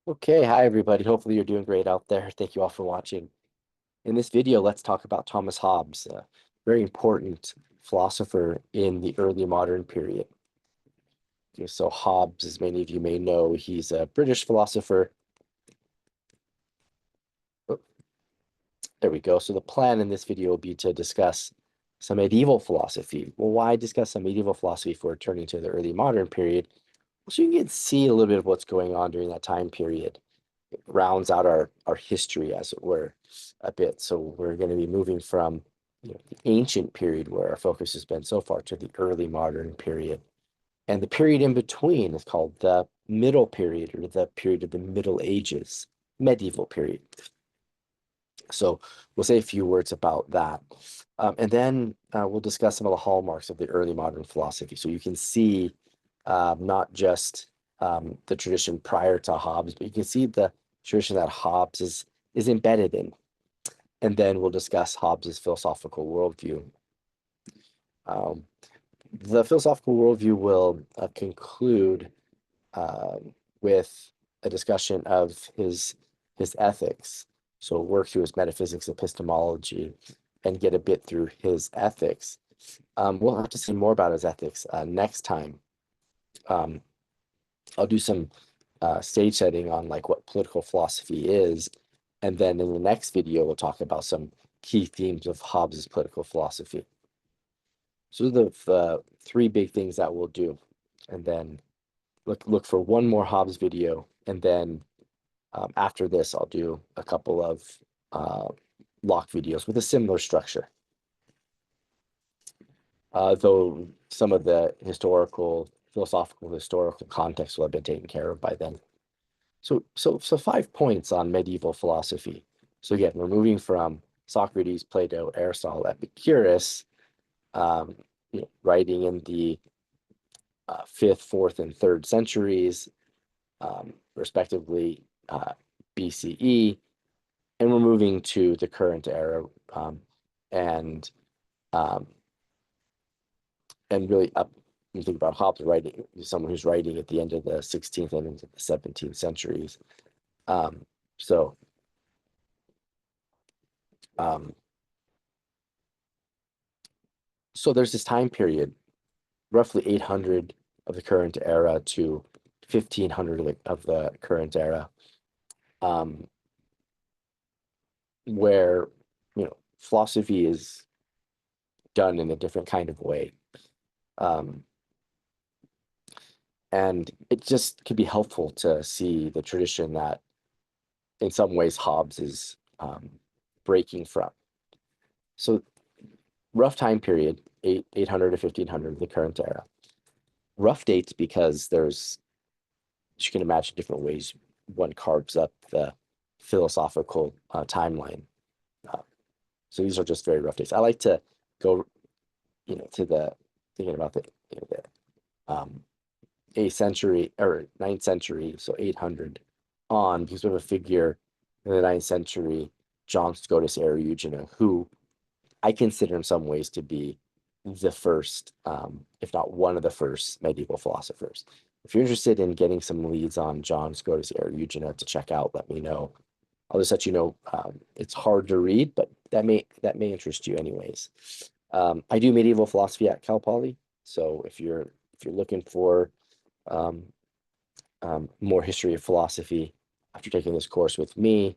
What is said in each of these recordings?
Okay, hi everybody. Hopefully you're doing great out there. Thank you all for watching. In this video, let's talk about Thomas Hobbes, a very important philosopher in the early modern period. Okay, so Hobbes, as many of you may know, he's a British philosopher. Oh, there we go. So the plan in this video will be to discuss some medieval philosophy. Well, why discuss some medieval philosophy if we're turning to the early modern period? So you can see a little bit of what's going on during that time period. Rounds out our history, as it were, a bit. So we're going to be moving from the ancient period where our focus has been so far to the early modern period. And the period in between is called the middle period, or the period of the Middle Ages, medieval period. So we'll say a few words about that. And then we'll discuss some of the hallmarks of the early modern philosophy. So you can see not just the tradition prior to Hobbes, but you can see the tradition that Hobbes is embedded in. And then we'll discuss Hobbes's philosophical worldview. Um, the philosophical worldview will conclude with a discussion of his ethics. So work through his metaphysics, epistemology, and get a bit through his ethics. We'll have to see more about his ethics next time. Um, I'll do some stage setting on like what political philosophy is, and then in the next video we'll talk about some key themes of Hobbes's political philosophy. So the three big things that we'll do, and then look for one more Hobbes video, and then after this I'll do a couple of uh, Locke videos with a similar structure. Though some of the historical context will have been taken care of by then. So 5 points on medieval philosophy. So again, we're moving from Socrates, Plato, Aristotle, Epicurus, um, writing in the 5th, 4th, and 3rd centuries, respectively, BCE, and we're moving to the current era, and um, and really up. You think about Hobbes writing, someone who's writing at the end of the 16th and into the 17th centuries. Um, so um, so there's this time period, roughly 800 of the current era to 1500 of the current era, um, where philosophy is done in a different kind of way. Um, and it just could be helpful to see the tradition that in some ways Hobbes is breaking from. So rough time period, 800 to 1500, the current era. Rough dates because there's, you can imagine different ways one carves up the philosophical timeline. Uh, so these are just very rough dates. I like to go, to the thinking about the 8th century or 9th century, so 800 on, because we have a figure in the 9th century, John Scotus Eriugena, who I consider in some ways to be the first, if not one of the first medieval philosophers. If you're interested in getting some leads on John Scotus Eriugena to check out, let me know. I'll just let you know it's hard to read, but that may interest you anyways. I do medieval philosophy at Cal Poly, so if you're looking for um, more history of philosophy after taking this course with me,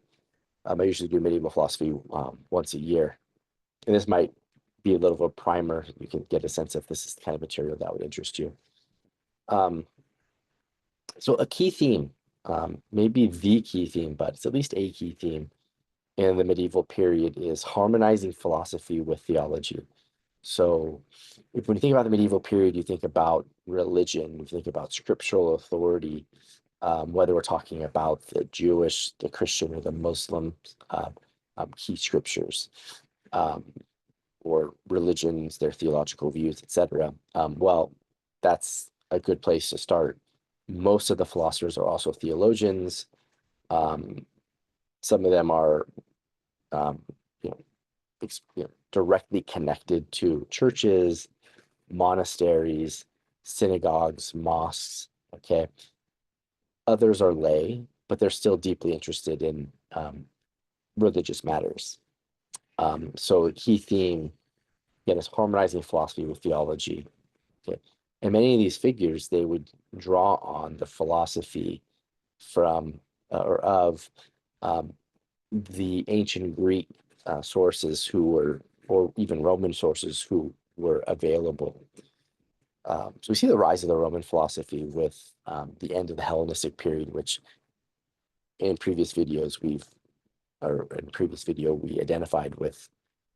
I usually do medieval philosophy once a year. And this might be a little of a primer. You can get a sense if this is the kind of material that would interest you. Um, so a key theme, maybe the key theme, but it's at least a key theme in the medieval period is harmonizing philosophy with theology. So when you think about the medieval period, you think about religion, you think about scriptural authority, whether we're talking about the Jewish, the Christian, or the Muslim key scriptures. Um, or religions, their theological views, etc. Well, that's a good place to start. Most of the philosophers are also theologians. Um, some of them are, um, you know, directly connected to churches, monasteries, synagogues, mosques. Okay, others are lay. but they're still deeply interested in religious matters. So key theme, again, is harmonizing philosophy with theology. Okay. And many of these figures, they would draw on the philosophy from or of um, the ancient Greek sources who were, or even Roman sources who were available. So we see the rise of the Roman philosophy with the end of the Hellenistic period, which in previous videos or in previous video, we identified with,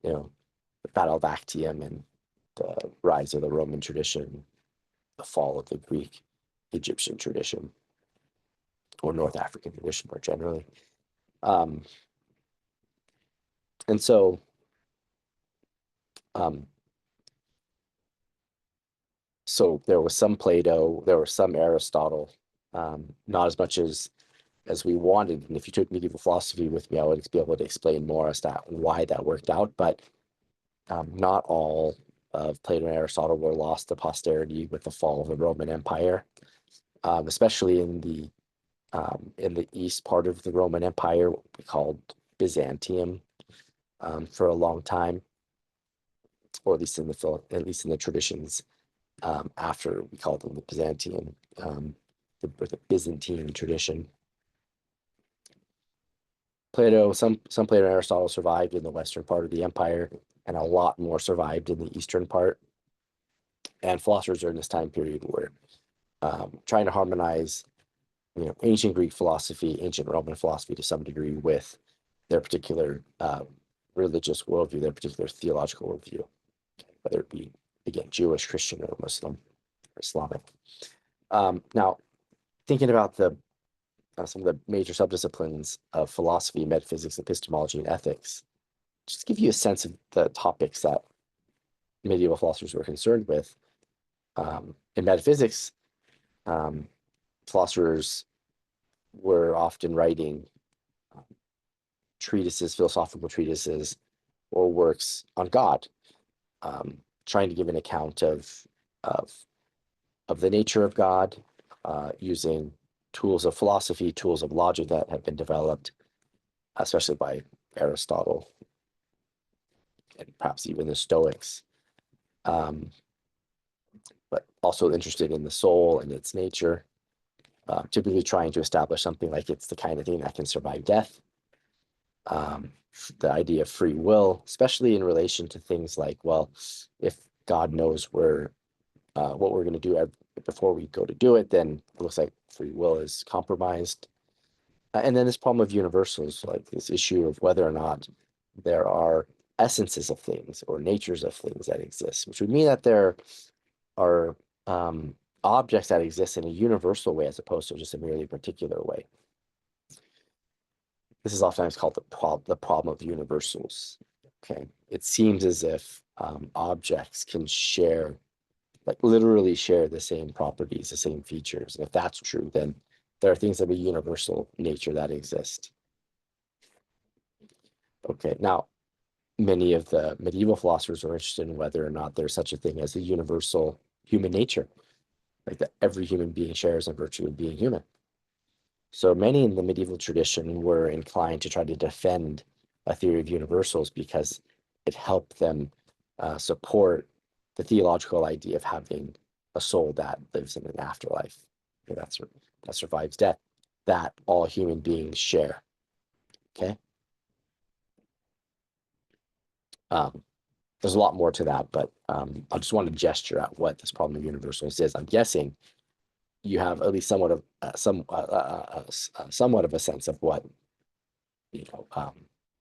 the Battle of Actium and the rise of the Roman tradition, the fall of the Greek Egyptian tradition, or North African tradition more generally. Um, and so, um, so there was some Plato, there was some Aristotle, not as much as we wanted. And if you took medieval philosophy with me, I would be able to explain more as to why that worked out. But not all of Plato and Aristotle were lost to posterity with the fall of the Roman Empire, especially in the east part of the Roman Empire, what we called Byzantium, for a long time, or at least in the traditions after we called them the Byzantium, the Byzantine tradition. Some Plato and Aristotle survived in the western part of the empire, and a lot more survived in the eastern part. And philosophers during this time period were trying to harmonize, ancient Greek philosophy, ancient Roman philosophy to some degree with their particular religious worldview, their particular theological worldview, whether it be, again, Jewish, Christian, or Muslim, or Islamic. Now, thinking about some of the major subdisciplines of philosophy, metaphysics, epistemology, and ethics, just to give you a sense of the topics that medieval philosophers were concerned with. In metaphysics, philosophers were often writing treatises, philosophical treatises, or works on God, trying to give an account of the nature of God, using tools of philosophy, tools of logic that have been developed, especially by Aristotle and perhaps even the Stoics, but also interested in the soul and its nature, typically trying to establish something like it's the kind of thing that can survive death. The idea of free will, especially in relation to things like, well, if God knows what we're going to do before we go to do it, then it looks like free will is compromised. And then this problem of universals, like this issue of whether or not there are essences of things or natures of things that exist, which would mean that there are objects that exist in a universal way as opposed to just a merely particular way. This is oftentimes called the problem of universals. Okay, it seems as if objects can share, like literally share the same properties, the same features. And if that's true, then there are things of a universal nature that exist. Okay, now many of the medieval philosophers are interested in whether or not there's such a thing as a universal human nature, like that every human being shares in virtue of being human. So many in the medieval tradition were inclined to try to defend a theory of universals because it helped them support the theological idea of having a soul that lives in an afterlife, that survives death, that all human beings share. Okay. There's a lot more to that, but I just want to gesture at what this problem of universals is. I'm guessing you have at least somewhat of somewhat of a sense of what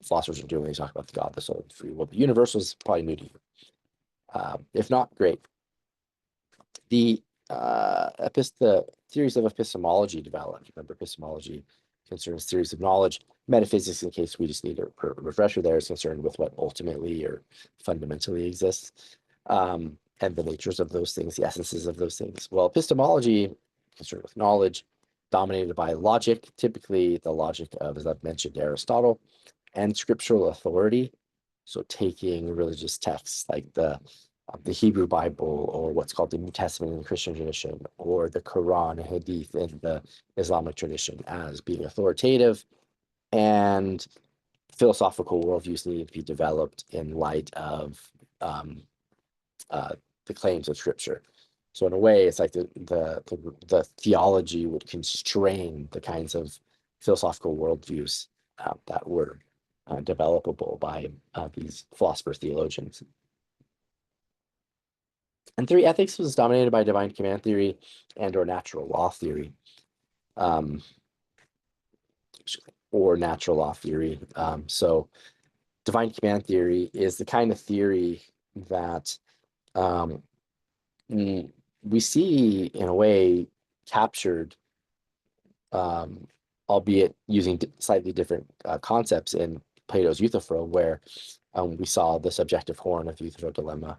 philosophers are doing when they talk about the God, the soul, the free will. But universals is probably new to you. If not, great. The theories of epistemology developed. Remember, epistemology concerns theories of knowledge. Metaphysics, in case we just need a refresher there, is concerned with what ultimately or fundamentally exists, and the natures of those things, the essences of those things. Well, epistemology, concerned with knowledge, dominated by logic, typically the logic of, as I've mentioned, Aristotle, and scriptural authority. So taking religious texts like the the Hebrew Bible, or what's called the New Testament in the Christian tradition, or the Quran and Hadith in the Islamic tradition as being authoritative, and philosophical worldviews need to be developed in light of um, the claims of Scripture. So in a way, it's like the theology would constrain the kinds of philosophical worldviews that were developable by these philosopher theologians. And three, ethics was dominated by divine command theory and or natural law theory, or natural law theory. So divine command theory is the kind of theory that we see in a way captured, albeit using slightly different concepts in Plato's Euthyphro, where we saw the subjective horn of the Euthyphro dilemma,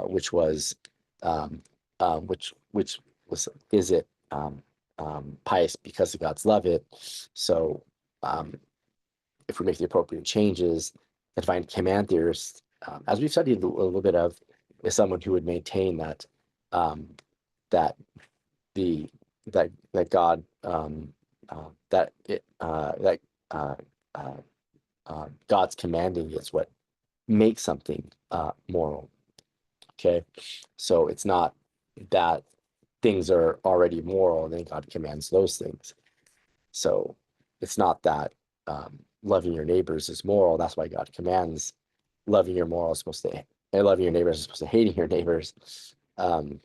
which was is it pious because the gods love it? So if we make the appropriate changes, the divine command theorist, as we've studied a little bit of, is someone who would maintain that that the that God that it that God's commanding is what makes something moral. Okay, so it's not that things are already moral and then God commands those things. So it's not that loving your neighbors is moral. That's why God commands loving your moral is supposed to, and loving your neighbors is supposed to hating your neighbors. The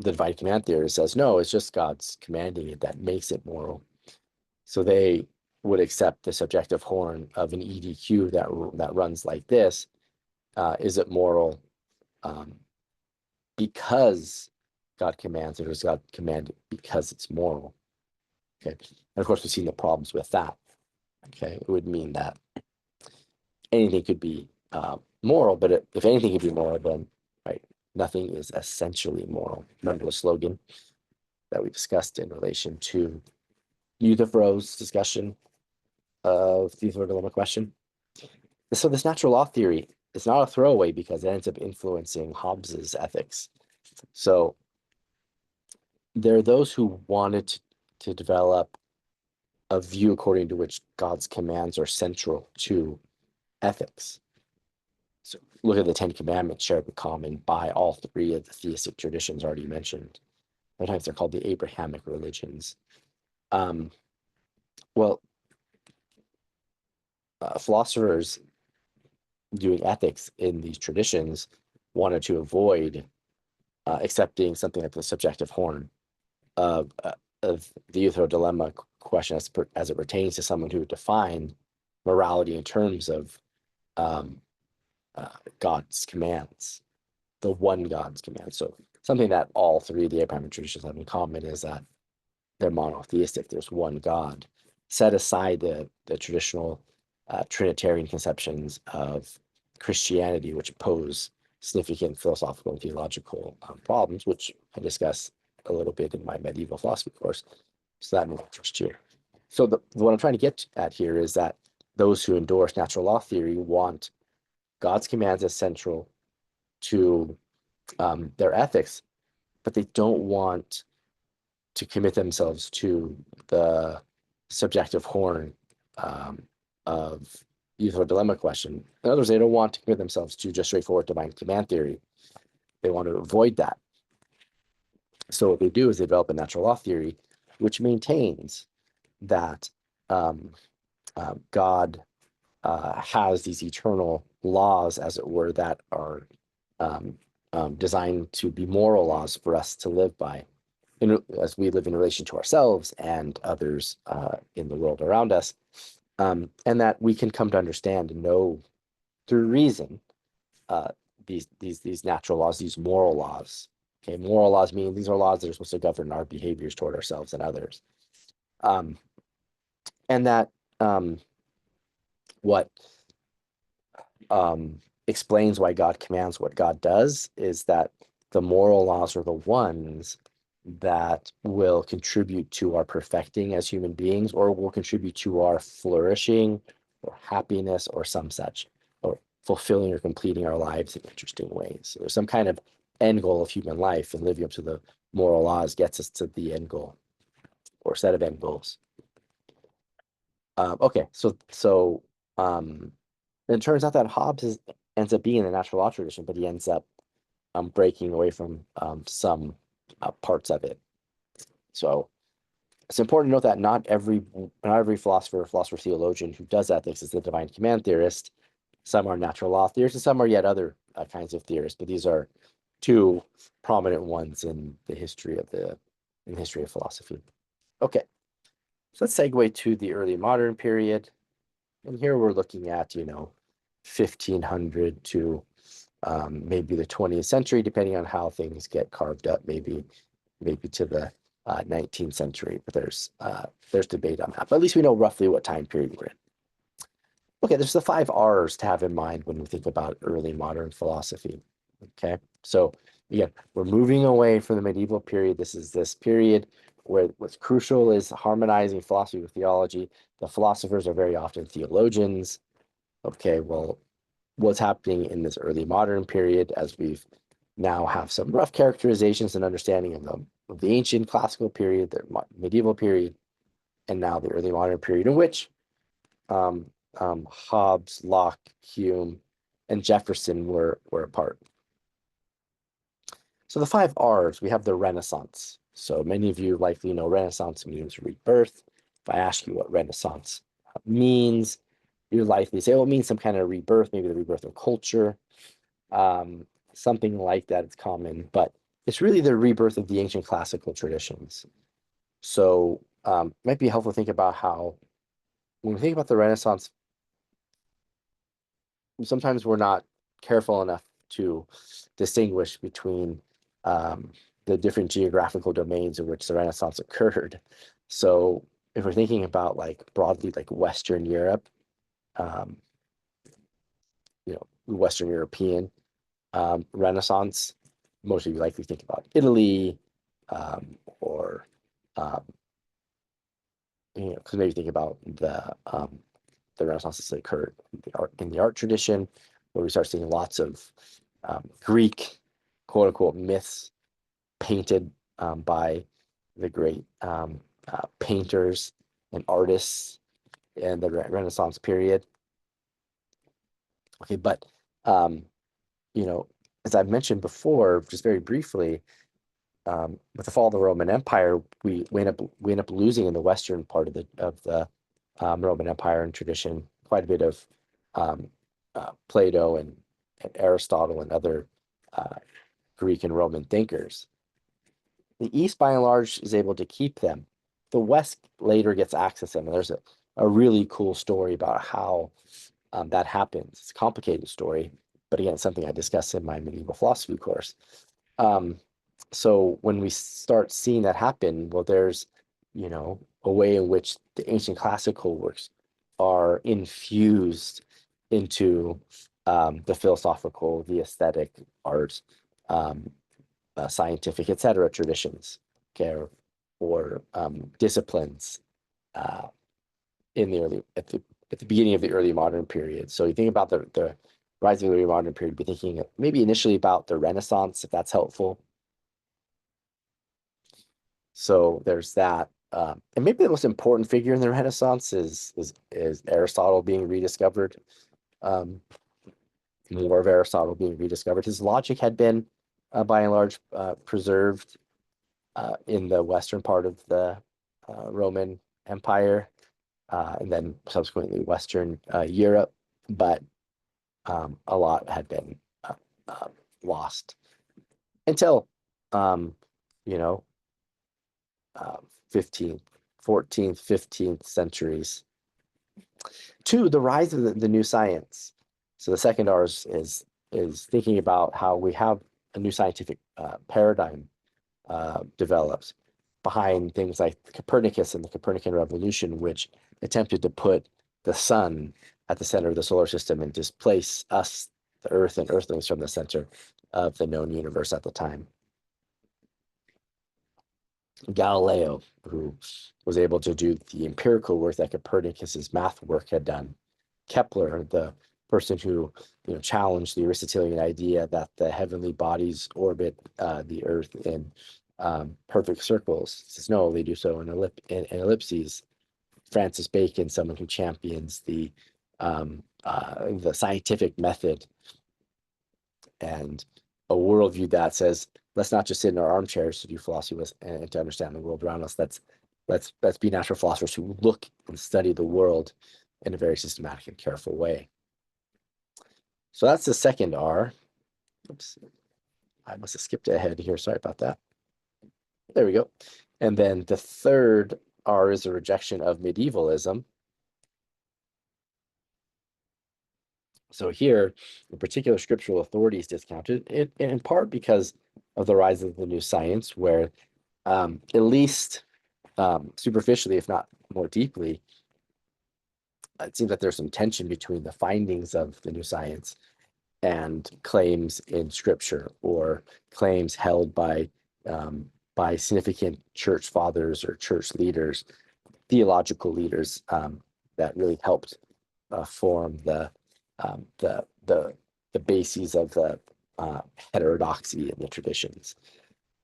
divine command theory says no, it's just God's commanding it that makes it moral. So they would accept the subjective horn of an EDQ that runs like this. Is it moral because God commands it, or is God commanded because it's moral? Okay, and of course we've seen the problems with that. Okay, it would mean that anything could be moral, but if anything could be moral, then right, nothing is essentially moral. Remember the slogan that we discussed in relation to Euthyphro's discussion of the Euthyphro dilemma question. So this natural law theory is not a throwaway because it ends up influencing Hobbes's ethics. So there are those who wanted to develop a view according to which God's commands are central to ethics. So look at the Ten Commandments shared in common by all three of the theistic traditions already mentioned. Sometimes they're called the Abrahamic religions. Philosophers doing ethics in these traditions wanted to avoid accepting something like the subjective horn of the Euthyphro dilemma question as it pertains to someone who would define morality in terms of God's commands, the one God's commands. So something that all three of the Abrahamic traditions have in common is that they're monotheistic. There's one God. Set aside the traditional Trinitarian conceptions of Christianity, which pose significant philosophical and theological problems, which I discuss a little bit in my medieval philosophy course. So that in the first year. So what I'm trying to get at here is that those who endorse natural law theory want God's commands as central to their ethics, but they don't want to commit themselves to the subjective horn of Euthyphro dilemma question. In other words, they don't want to commit themselves to just straightforward divine command theory. They want to avoid that. So what they do is they develop a natural law theory, which maintains that God has these eternal laws, as it were, that are designed to be moral laws for us to live by, as we live in relation to ourselves and others in the world around us, and that we can come to understand and know through reason these natural laws, these moral laws. Okay, moral laws mean these are laws that are supposed to govern our behaviors toward ourselves and others, and that what explains why God commands what God does is that the moral laws are the ones that will contribute to our perfecting as human beings, or will contribute to our flourishing or happiness or some such, or fulfilling or completing our lives in interesting ways. So there's some kind of end goal of human life, and living up to the moral laws gets us to the end goal or set of end goals. Okay, so it turns out that ends up being in the natural law tradition, but he ends up breaking away from some parts of it. So it's important to note that not every philosopher or theologian who does ethics is the divine command theorist. Some are natural law theorists, and some are yet other kinds of theorists. But these are two prominent ones in the history of philosophy. Okay, so let's segue to the early modern period, and here we're looking at 1500 to maybe the 20th century, depending on how things get carved up. Maybe to the 19th century, but there's debate on that. But at least we know roughly what time period we're in. Okay, there's the 5 R's to have in mind when we think about early modern philosophy. Okay, so again, we're moving away from the medieval period. This is this period where what's crucial is harmonizing philosophy with theology. The philosophers are very often theologians. Okay, well, what's happening in this early modern period, as we've now have some rough characterizations and understanding of the ancient classical period, the medieval period, and now the early modern period, in which Hobbes, Locke, Hume, and Jefferson were a part. So the 5 R's, we have the Renaissance. So many of you likely know Renaissance means rebirth. If I ask you what Renaissance means, you likely say, well, it means some kind of rebirth, maybe the rebirth of culture, something like that. It's common, but it's really the rebirth of the ancient classical traditions. So it might be helpful to think about how, when we think about the Renaissance, sometimes we're not careful enough to distinguish between the different geographical domains in which the Renaissance occurred. So if we're thinking about broadly Western Europe, Western European Renaissance, most of you likely think about Italy, or because maybe think about the Renaissance that occurred in the art tradition, where we start seeing lots of Greek quote unquote myths painted by the great painters and artists in the Renaissance period. Okay, but as I've mentioned before, just very briefly, with the fall of the Roman Empire, we end up losing in the western part of the Roman Empire and tradition quite a bit of Plato and Aristotle and other Greek and Roman thinkers. The East, by and large, is able to keep them. The West later gets access to them, and there's a really cool story about how that happens. It's a complicated story, but again, it's something I discuss in my medieval philosophy course. So when we start seeing that happen, well, there's a way in which the ancient classical works are infused into the philosophical, the aesthetic, art, scientific, etc. traditions, okay, or disciplines in the at the beginning of the early modern period. So you think about the rise of the early modern period, be thinking maybe initially about the Renaissance, if that's helpful. So there's that. And maybe the most important figure in the Renaissance is Aristotle being rediscovered. More of Aristotle being rediscovered. His logic had been, by and large, preserved in the western part of the Roman Empire, and then subsequently Western Europe, but a lot had been lost until, 15th, 14th, 15th centuries, to the rise of the new science. So the second R is thinking about how we have a new scientific paradigm developed behind things like Copernicus and the Copernican revolution, which attempted to put the sun at the center of the solar system and displace us, the Earth and Earthlings, from the center of the known universe at the time. Galileo, who was able to do the empirical work that Copernicus's math work had done. Kepler, the person who challenged the Aristotelian idea that the heavenly bodies orbit the Earth in perfect circles. He says no, they do so in ellipses. Francis Bacon, someone who champions the scientific method and a worldview that says let's not just sit in our armchairs to do philosophy with and to understand the world around us. Let's be natural philosophers who look and study the world in a very systematic and careful way. So that's the second R. Oops, I must have skipped ahead here. Sorry about that. There we go. And then the third R is a rejection of medievalism. So here, in particular, scriptural authority is discounted in part because of the rise of the new science, where at least superficially, if not more deeply, it seems that there's some tension between the findings of the new science and claims in scripture or claims held by significant church fathers or church leaders, theological leaders that really helped form the bases of the heterodoxy and the traditions.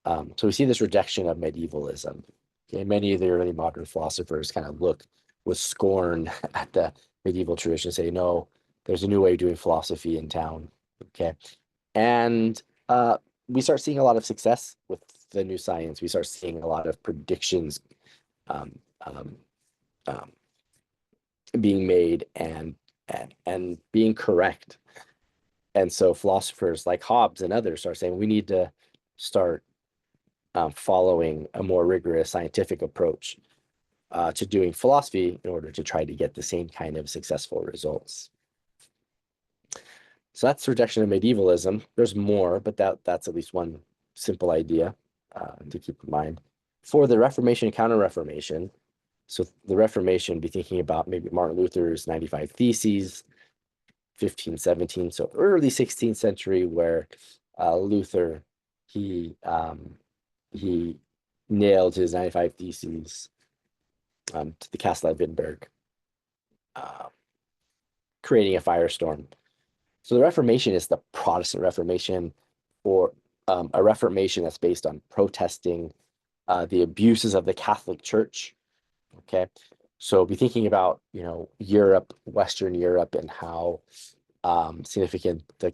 So we see this rejection of medievalism. Okay, many of the early modern philosophers kind of look with scorn at the medieval tradition, say, no, there's a new way of doing philosophy in town. Okay, and we start seeing a lot of success with the new science. We start seeing a lot of predictions um, um, um, being made and being correct. And so philosophers like Hobbes and others are saying we need to start following a more rigorous scientific approach to doing philosophy in order to try to get the same kind of successful results. So that's rejection of medievalism. There's more, but that's at least one simple idea to keep in mind. For the Reformation and Counter-Reformation, so the Reformation, be thinking about maybe Martin Luther's 95 Theses, 1517, so early 16th century, where Luther, he nailed his 95 Theses to the castle at Wittenberg, creating a firestorm. So the Reformation is the Protestant Reformation, or a Reformation that's based on protesting the abuses of the Catholic Church. Okay, so be thinking about Europe, Western Europe, and how significant the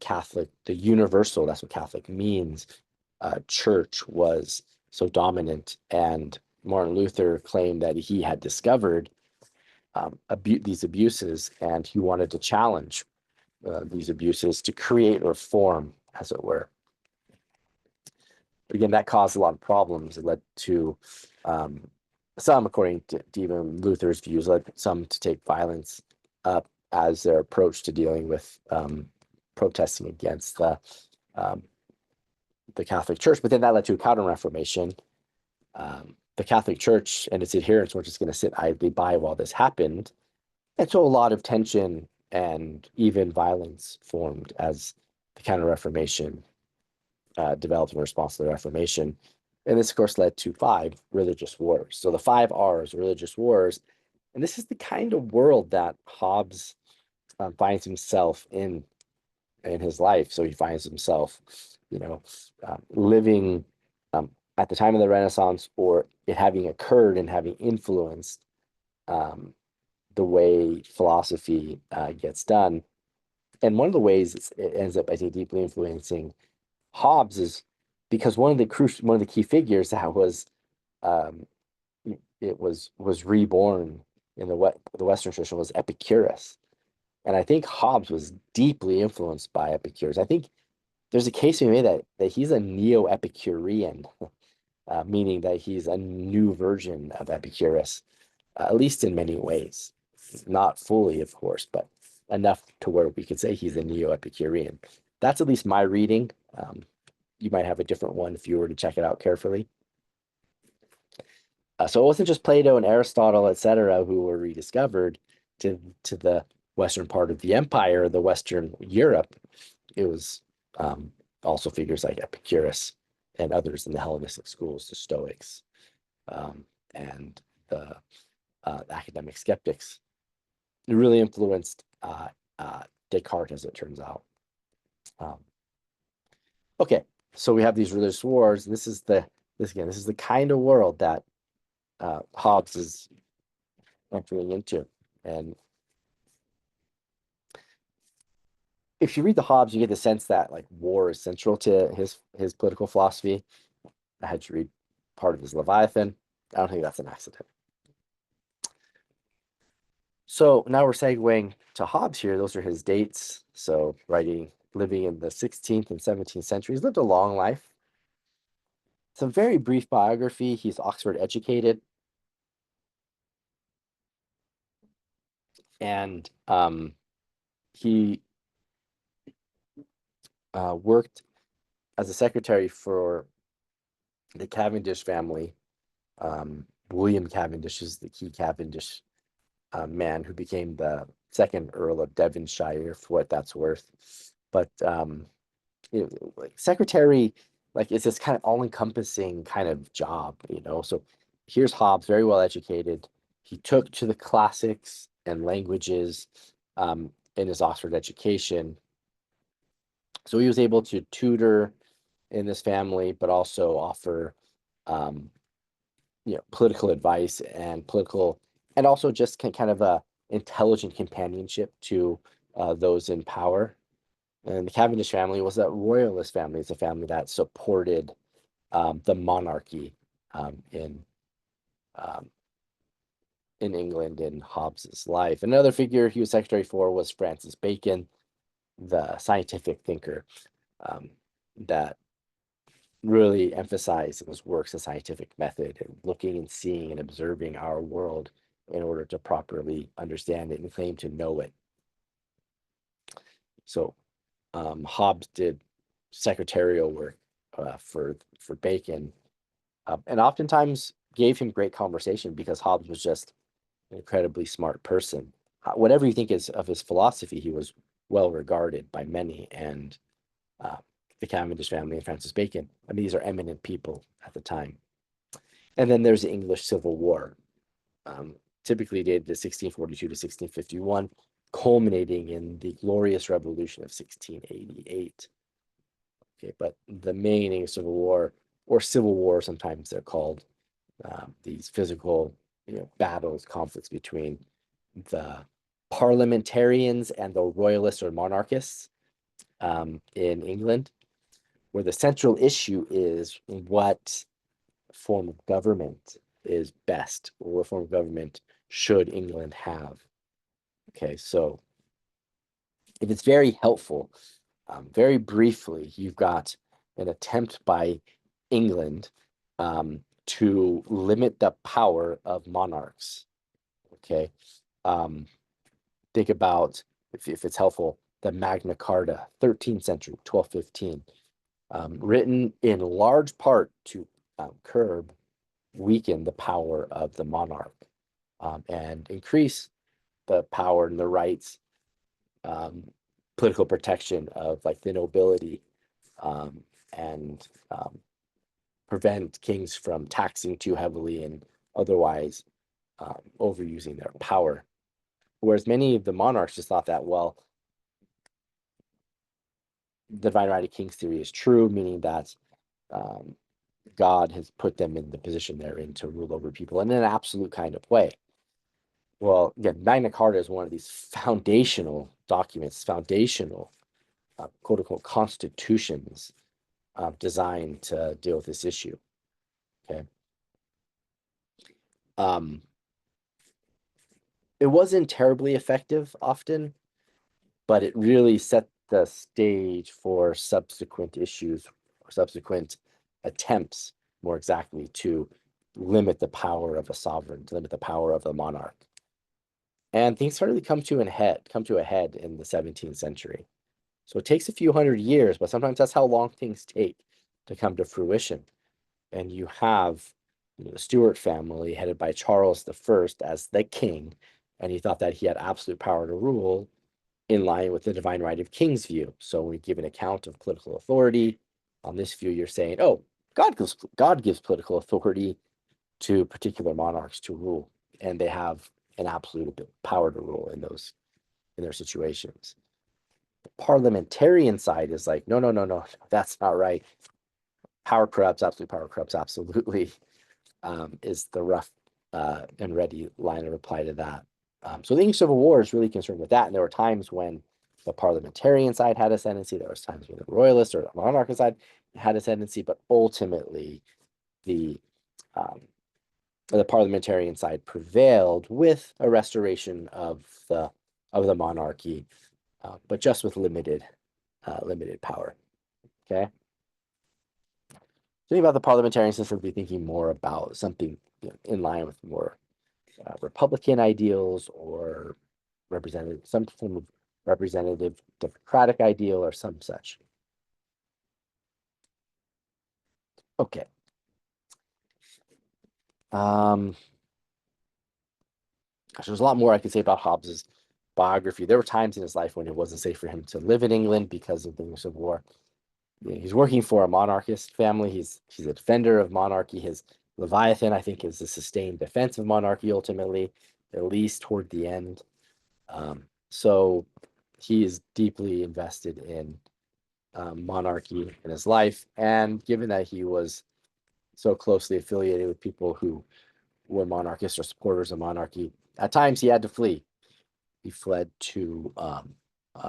universal, that's what Catholic means, church was so dominant. And Martin Luther claimed that he had discovered these abuses, and he wanted to challenge these abuses to create reform, as it were. But again, that caused a lot of problems. It led to some, according to even Luther's views, led some to take violence up as their approach to dealing with protesting against the Catholic Church. But then that led to a counter-reformation. The Catholic Church and its adherents were just going to sit idly by while this happened. And so a lot of tension and even violence formed as the Counter-Reformation developed in response to the Reformation. And this, of course, led to 5 religious wars. So the 5 R's, religious wars. And this is the kind of world that Hobbes finds himself in his life. So he finds himself, living at the time of the Renaissance, or it having occurred and having influenced the way philosophy gets done. And one of the ways it ends up, I think, deeply influencing Hobbes is because one of the key figures that was reborn in the Western tradition was Epicurus. And I think Hobbes was deeply influenced by Epicurus. I think there's a case to be made that he's a neo-Epicurean, meaning that he's a new version of Epicurus, at least in many ways. Not fully, of course, but enough to where we could say he's a neo-Epicurean. That's at least my reading. You might have a different one if you were to check it out carefully. So it wasn't just Plato and Aristotle, etc., who were rediscovered to the western part of the empire, the Western Europe. It was also figures like Epicurus and others in the Hellenistic schools, the Stoics, and the academic skeptics. It really influenced Descartes, as it turns out. Okay, so we have these religious wars, and this is the kind of world that Hobbes is entering into. And if you read the Hobbes, you get the sense that like war is central to his political philosophy. I had to read part of his Leviathan. I don't think that's an accident. So now we're segueing to Hobbes here. Those are his dates. So living in the 16th and 17th centuries, lived a long life. It's a very brief biography. He's Oxford educated. And he worked as a secretary for the Cavendish family. William Cavendish is the key Cavendish man who became the second Earl of Devonshire, for what that's worth. But like secretary, like, it's this kind of all-encompassing kind of job, So here's Hobbes, very well educated. He took to the classics and languages in his Oxford education. So he was able to tutor in this family, but also offer political advice and also just kind of a intelligent companionship to those in power. And the Cavendish family was a royalist family. It's a family that supported the monarchy in England in Hobbes's life. Another figure he was secretary for was Francis Bacon, the scientific thinker that really emphasized in his works the scientific method and looking and seeing and observing our world in order to properly understand it and claim to know it. So Hobbes did secretarial work for Bacon, and oftentimes gave him great conversation because Hobbes was just an incredibly smart person. Whatever you think of his philosophy, he was well regarded by many, and the Cavendish family and Francis Bacon, I mean, these are eminent people at the time. And then there's the English Civil War, typically dated to 1642 to 1651, culminating in the Glorious Revolution of 1688. Okay, but the main English Civil War, or Civil War, sometimes they're called, these physical, battles, conflicts between the parliamentarians and the royalists or monarchists in England, where the central issue is what form of government is best, or what form of government should England have. Okay, so if it's very helpful, very briefly, you've got an attempt by England to limit the power of monarchs. Okay, think about, if it's helpful, the Magna Carta, 13th century, 1215, written in large part to weaken the power of the monarch and increase the power and the rights, political protection of like the nobility, and prevent kings from taxing too heavily and otherwise overusing their power. Whereas many of the monarchs just thought that, well, the divine right of kings theory is true, meaning that God has put them in the position they're in to rule over people in an absolute kind of way. Well, again, Magna Carta is one of these foundational documents, foundational quote unquote constitutions designed to deal with this issue. Okay. It wasn't terribly effective often, but it really set the stage for subsequent issues, or subsequent attempts, more exactly, to limit the power of a sovereign, to limit the power of the monarch. And things started to come to a head in the 17th century. So it takes a few hundred years, but sometimes that's how long things take to come to fruition. And you have the Stuart family headed by Charles I as the king, and he thought that he had absolute power to rule in line with the divine right of kings view. So when we give an account of political authority, on this view, you're saying, oh, God gives political authority to particular monarchs to rule, and they have an absolute power to rule in their situations. The parliamentarian side is like, no, no, no, no, that's not right. Power corrupts, absolute power corrupts, absolutely, is the rough and ready line of reply to that. So the English Civil War is really concerned with that. And there were times when the parliamentarian side had ascendancy. There was times when the royalist or the monarchical side had ascendancy, but ultimately um, the parliamentarian side prevailed with a restoration of the monarchy, but just with limited power. Okay. Thinking about the parliamentarian system, be thinking more about something in line with more Republican ideals or some form of representative democratic ideal or some such. Okay. There's a lot more I could say about Hobbes's biography. There were times in his life when it wasn't safe for him to live in England because of the English Civil War. He's working for a monarchist family. He's a defender of monarchy. His Leviathan, I think, is a sustained defense of monarchy ultimately, at least toward the end. So he is deeply invested in monarchy in his life. And given that he was so closely affiliated with people who were monarchists or supporters of monarchy, at times he had to flee. He fled to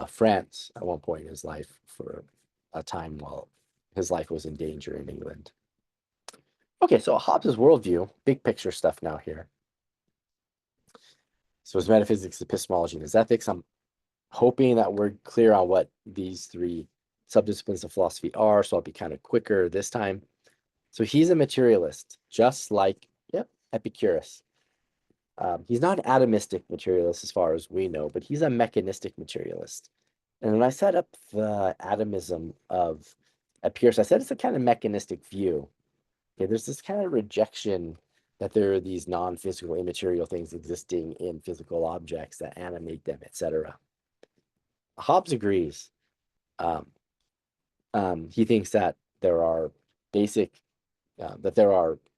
France at one point in his life for a time while his life was in danger in England. Okay, so Hobbes' worldview, big picture stuff now here. So his metaphysics, epistemology, and his ethics. I'm hoping that we're clear on what these three subdisciplines of philosophy are, so I'll be kind of quicker this time. So he's a materialist, just like, Epicurus. He's not an atomistic materialist as far as we know, but he's a mechanistic materialist. And when I set up the atomism of Epicurus, I said it's a kind of mechanistic view. Okay, there's this kind of rejection that there are these non-physical, immaterial things existing in physical objects that animate them, etc. Hobbes agrees. He thinks that there are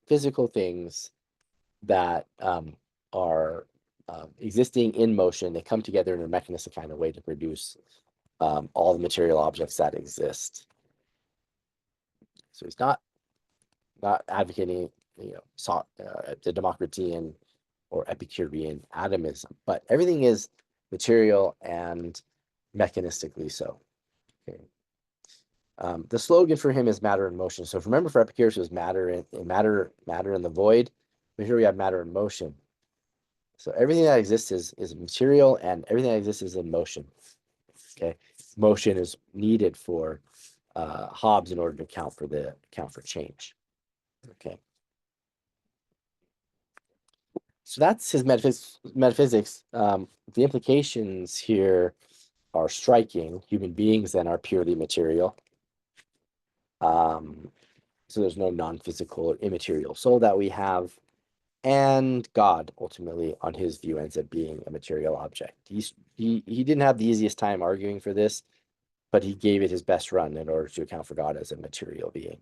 physical things that are existing in motion. They come together in a mechanistic kind of way to produce all the material objects that exist. So he's not advocating, the Democritean or Epicurean atomism, but everything is material and mechanistically so. Okay. The slogan for him is matter in motion. So if remember, for Epicurus, it was matter in the void. But here we have matter in motion. So everything that exists is material, and everything that exists is in motion. Okay, motion is needed for Hobbes in order to account for change. Okay, so that's his metaphysics. The implications here are striking. Human beings then are purely material. So there's no non-physical or immaterial soul that we have. And God, ultimately, on his view, ends up being a material object. He didn't have the easiest time arguing for this, but he gave it his best run in order to account for God as a material being.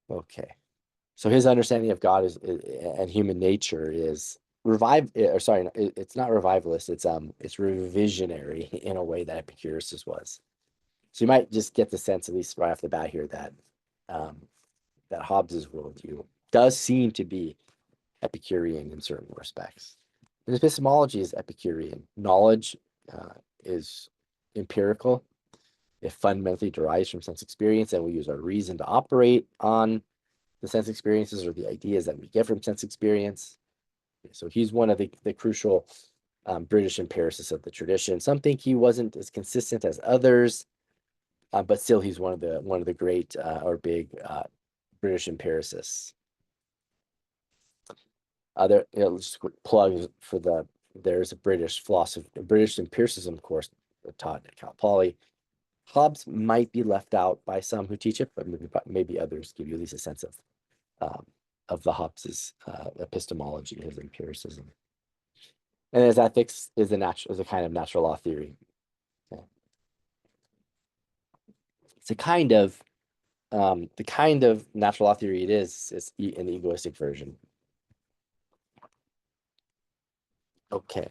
Okay. So his understanding of God and human nature is it's not revivalist, it's revisionary in a way that Epicurus was. So you might just get the sense, at least right off the bat here, that that Hobbes's worldview does seem to be Epicurean in certain respects. His epistemology is Epicurean. Knowledge is empirical. It fundamentally derives from sense experience, and we use our reason to operate on the sense experiences or the ideas that we get from sense experience. So he's one of the crucial British empiricists of the tradition. Some think he wasn't as consistent as others, but still he's one of the great or big British empiricists. Just a quick plug for there's a British empiricism course taught at Cal Poly. Hobbes might be left out by some who teach it, but maybe others give you at least a sense of the Hobbes's epistemology, his empiricism. And his ethics is a kind of natural law theory. Okay. It's a kind of the kind of natural law theory it is in the egoistic version. Okay.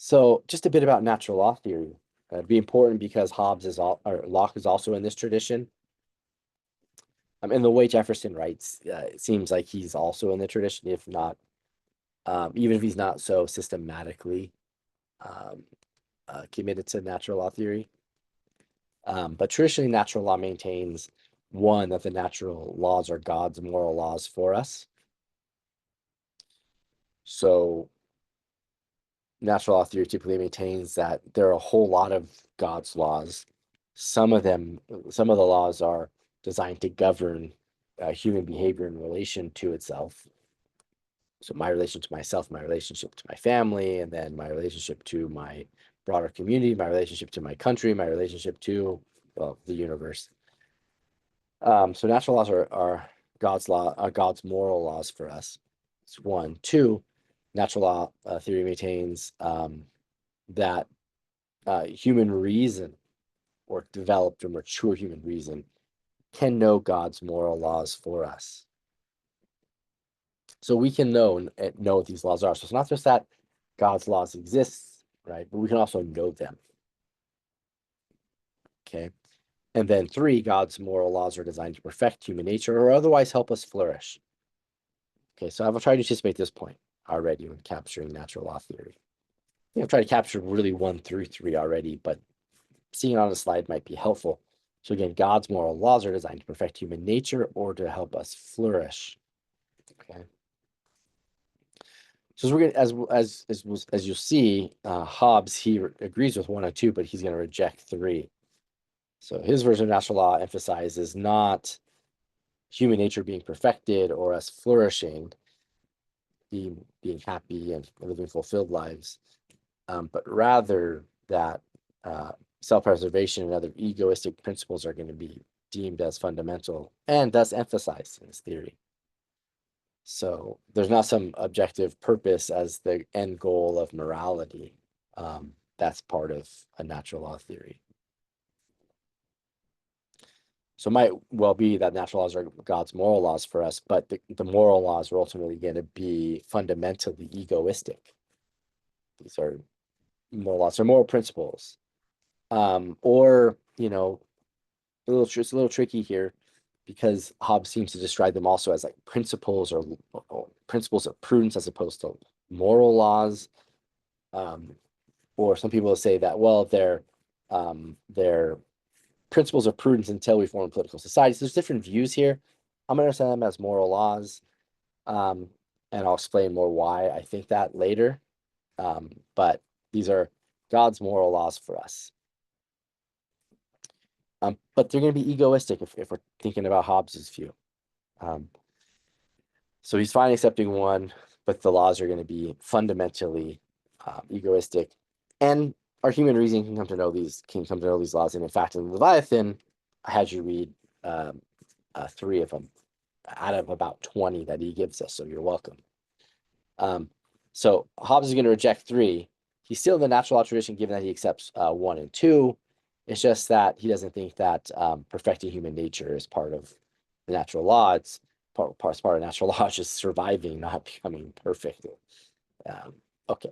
So just a bit about natural law theory. It'd be important because Hobbes is all, or Locke is also in this tradition. And the way Jefferson writes, it seems like he's also in the tradition, if not, even if he's not so systematically um, committed to natural law theory. But traditionally, natural law maintains, one, that the natural laws are God's moral laws for us. So natural law theory typically maintains that there are a whole lot of God's laws. Some of the laws are designed to govern human behavior in relation to itself. So my relation to myself, my relationship to my family, and then my relationship to my broader community, my relationship to my country, my relationship to, well, the universe. So natural laws are God's moral laws for us. It's one. Two, natural law theory maintains that human reason, or developed or mature human reason, can know God's moral laws for us. So we can know what these laws are. So it's not just that God's laws exist, right? But we can also know them. Okay. And then three, God's moral laws are designed to perfect human nature or otherwise help us flourish. Okay, so I've tried to anticipate this point already when capturing natural law theory. I've tried to capture really 1 through 3 already, but seeing it on a slide might be helpful. So again, God's moral laws are designed to perfect human nature or to help us flourish. Okay. So we're gonna, as you'll see, Hobbes, he agrees with 1 and 2, but he's going to reject 3. So his version of natural law emphasizes not human nature being perfected or us flourishing, being happy and living fulfilled lives, but rather that self-preservation and other egoistic principles are going to be deemed as fundamental and thus emphasized in his theory. So there's not some objective purpose as the end goal of morality. That's part of a natural law theory. So it might well be that natural laws are God's moral laws for us, but the moral laws are ultimately going to be fundamentally egoistic. These are moral laws, they're moral principles. Or, it's a little tricky here because Hobbes seems to describe them also as like principles or principles of prudence as opposed to moral laws. Or some people say that, well, they're principles of prudence until we form political societies. There's different views here. I'm going to understand them as moral laws, and I'll explain more why I think that later. But these are God's moral laws for us. But they're going to be egoistic if we're thinking about Hobbes's view. So he's fine accepting 1, but the laws are going to be fundamentally egoistic, and our human reason can come to know these laws. And in fact, in Leviathan, I had you read 3 of them out of about 20 that he gives us. So you're welcome. So Hobbes is going to reject 3. He's still in the natural law tradition, given that he accepts 1 and 2. It's just that he doesn't think that perfecting human nature is part of the natural law. It's part of natural law is just surviving, not becoming perfect. Okay,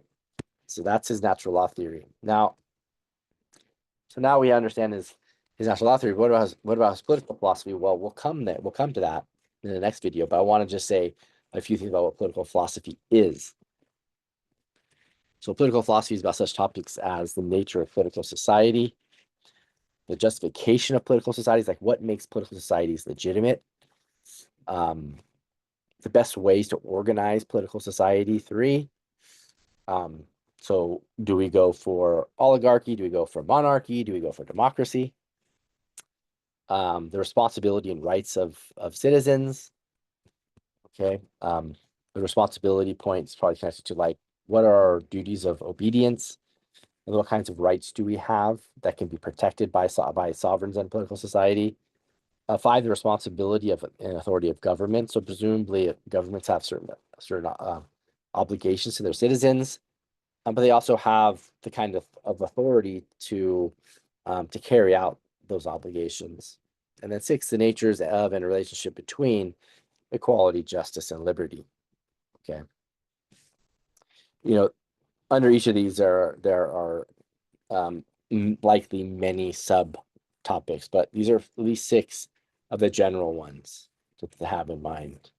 so that's his natural law theory. Now we understand his natural law theory. What about his political philosophy? Well, we'll come there. We'll come to that in the next video. But I want to just say a few things about what political philosophy is. So political philosophy is about such topics as the nature of political society, the justification of political societies, like what makes political societies legitimate, the best ways to organize political society. 3, so do we go for oligarchy? Do we go for monarchy? Do we go for democracy? The responsibility and rights of citizens. Okay. The responsibility point is probably connected to like, what are our duties of obedience? And what kinds of rights do we have that can be protected by sovereigns and political society? 5, the responsibility of and authority of government. So presumably governments have certain obligations to their citizens, but they also have the kind of authority to carry out those obligations. And then 6, the natures of and relationship between equality, justice, and liberty. Okay. under each of these, there are likely many subtopics, but these are at least 6 of the general ones to have in mind.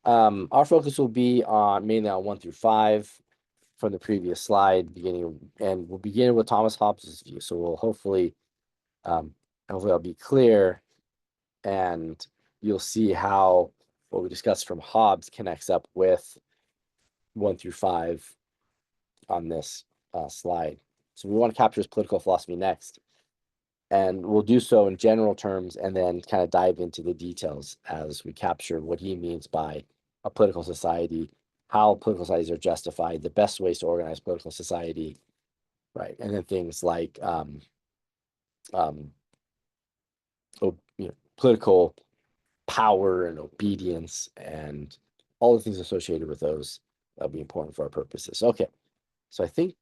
Our focus will be mainly on 1 through 5 from the previous slide, and we'll begin with Thomas Hobbes's view. So we'll hopefully I'll be clear, and you'll see how what we discussed from Hobbes connects up with 1 through 5 on this slide. So we want to capture his political philosophy next, and we'll do so in general terms and then kind of dive into the details as we capture what he means by a political society, how political societies are justified, the best ways to organize political society, right? And then things like political power and obedience and all the things associated with those that'll be important for our purposes. Okay, so I think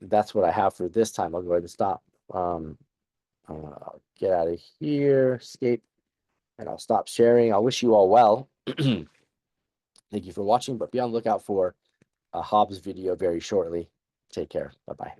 that's what I have for this time. I'll go ahead and stop. I'll get out of here, escape, and I'll stop sharing. I wish you all well. Thank you for watching, but be on the lookout for a Hobbes video very shortly. Take care. Bye-bye.